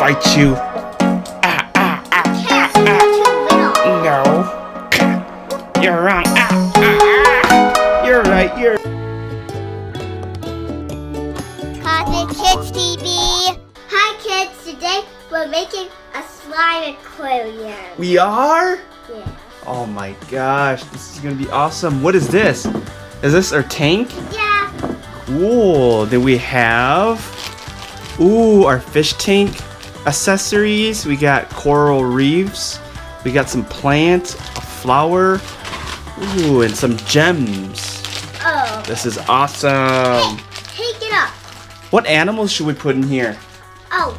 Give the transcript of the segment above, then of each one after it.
fight you. No. You're wrong. You're right. Cosmic Kids TV. Hi kids, today we're making a slime aquarium. We are? Yeah. Oh my gosh, this is gonna be awesome. What is this? Is this our tank? Yeah. Cool. Then we have, our fish tank accessories. We got coral reefs. We got some plants, a flower, and some gems. Oh. This is awesome. Hey, take it up. What animals should we put in here? Oh.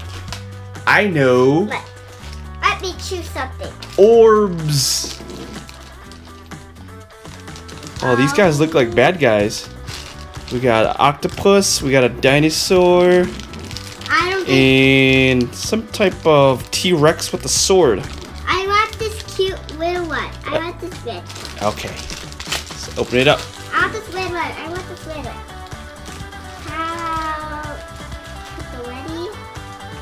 I know. Let me choose something. Orbs. Oh, these guys look like bad guys. We got an octopus, we got a dinosaur, and some type of T-Rex with a sword. I want this cute little one. I want this red. Okay, let's open it up. I want this red one. I want this red one. How? Ready?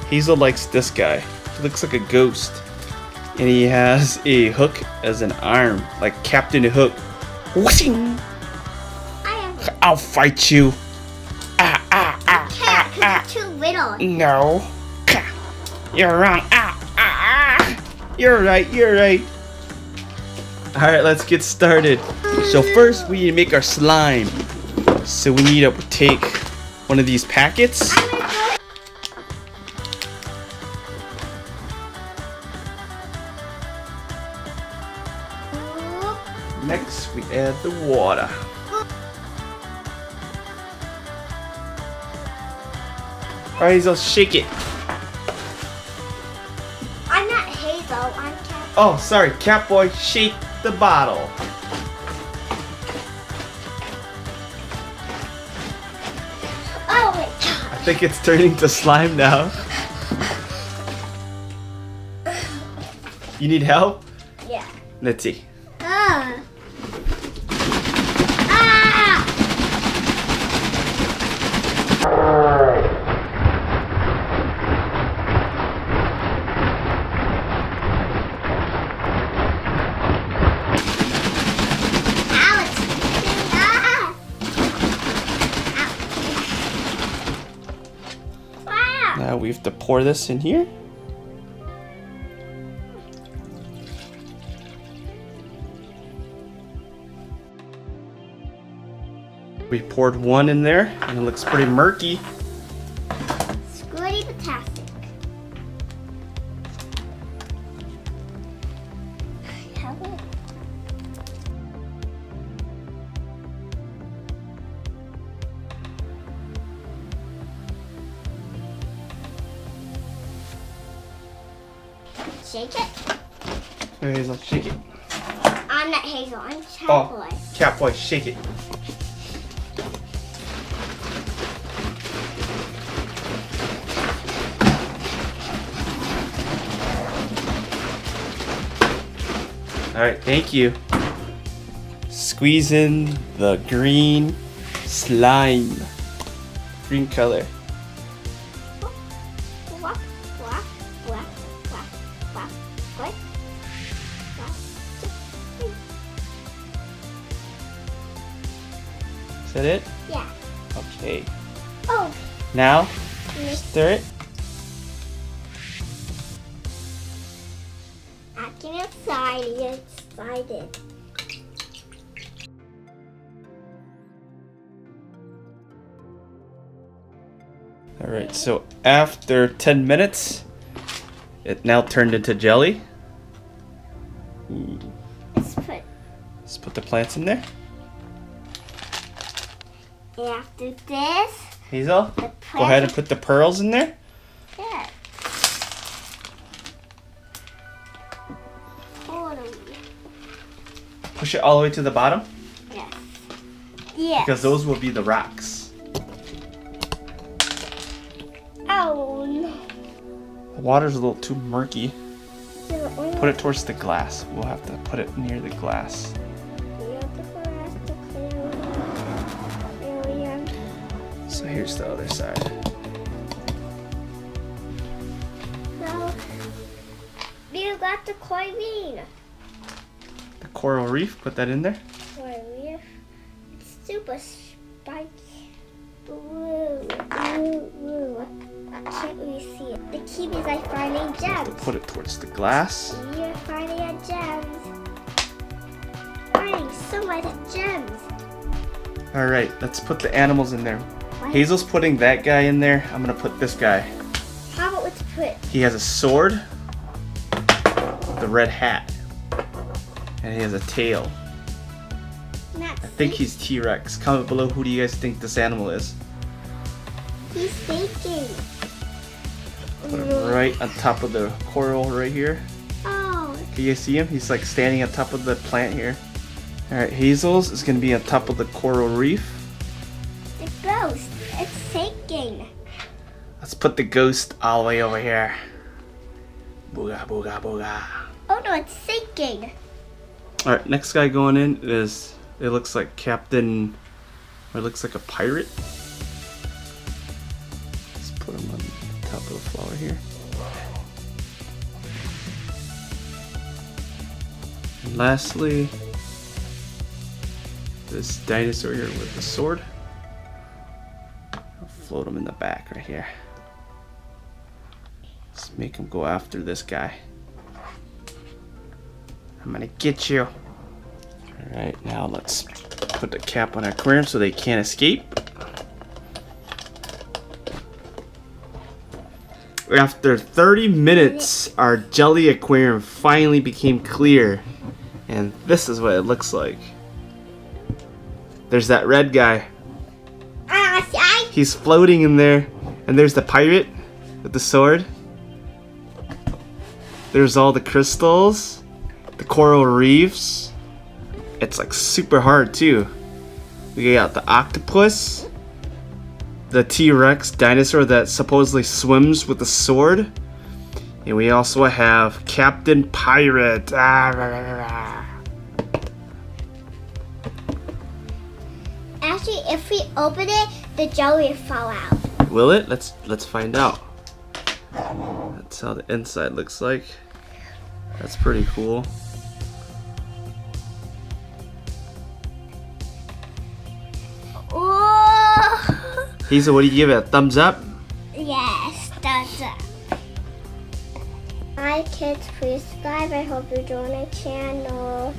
Hazel likes this guy. He looks like a ghost. And he has a hook as an arm, like Captain Hook. Whooshing! I'll fight you. Can't, because it's too little. No. You're wrong. You're right. Alright, let's get started. So first we need to make our slime. So we need to take one of these packets. Next we add the water. Alright, Hazel, shake it. I'm not Hazel, I'm Cat. Oh, sorry, Catboy, shake the bottle. Oh my god. I think it's turning to slime now. You need help? Yeah. Let's see. Now we have to pour this in here. We poured one in there and it looks pretty murky. Squirty-tastic. Shake it. Here, Hazel, shake it. I'm not Hazel, I'm Catboy. Catboy, shake it. Alright, thank you. Squeeze in the green slime. Green color. Is that it? Yeah. Okay. Oh. Now, stir it. Acting excited. Alright, so after 10 minutes, it now turned into jelly. Ooh. Let's put the plants in there. After this, Hazel, go ahead and put the pearls in there. Yeah. Push it all the way to the bottom. Yes. Yes. Because those will be the rocks. Oh no. The water's a little too murky. Put it towards the glass. We'll have to put it near the glass. So here's the other side. got the chlorine. The coral reef, put that in there. Chlorine. It's super spiky. Ooh, ooh, ooh. Can't really see it. The key is like finding gems. Put it towards the glass. You're finding our gems. Finding so much gems. All right, let's put the animals in there. What? Hazel's putting that guy in there. I'm gonna put this guy. How about let's put? He has a sword, the red hat, and he has a tail. I think he's T-Rex. Comment below, who do you guys think this animal is? He's thinking. Put him right on top of the coral right here. Oh. Can you see him? He's like standing on top of the plant here. Alright, Hazel's is going to be on top of the coral reef. The ghost. It's sinking. Let's put the ghost all the way over here. Booga, booga, booga. Oh no, it's sinking. Alright, next guy going in is, it looks like Captain, or it looks like a pirate. Let's put him on top of the flower here. And lastly, this dinosaur here with the sword. I'll float him in the back right here. Let's make him go after this guy. I'm gonna get you. Alright, now let's put the cap on our aquarium so they can't escape. After 30 minutes, our Jelli Aquarium finally became clear. And this is what it looks like. There's that red guy. He's floating in there. And there's the pirate with the sword. There's all the crystals. The coral reefs. It's like super hard too. We got the octopus. The T-Rex dinosaur that supposedly swims with a sword. And we also have Captain Pirate. Actually, if we open it, the jelly will fall out. Will it? Let's find out. That's how the inside looks like. That's pretty cool. Whoa! Hazel, what do you give it? A thumbs up? Yes, thumbs up. Hi kids, please subscribe. I hope you join the channel.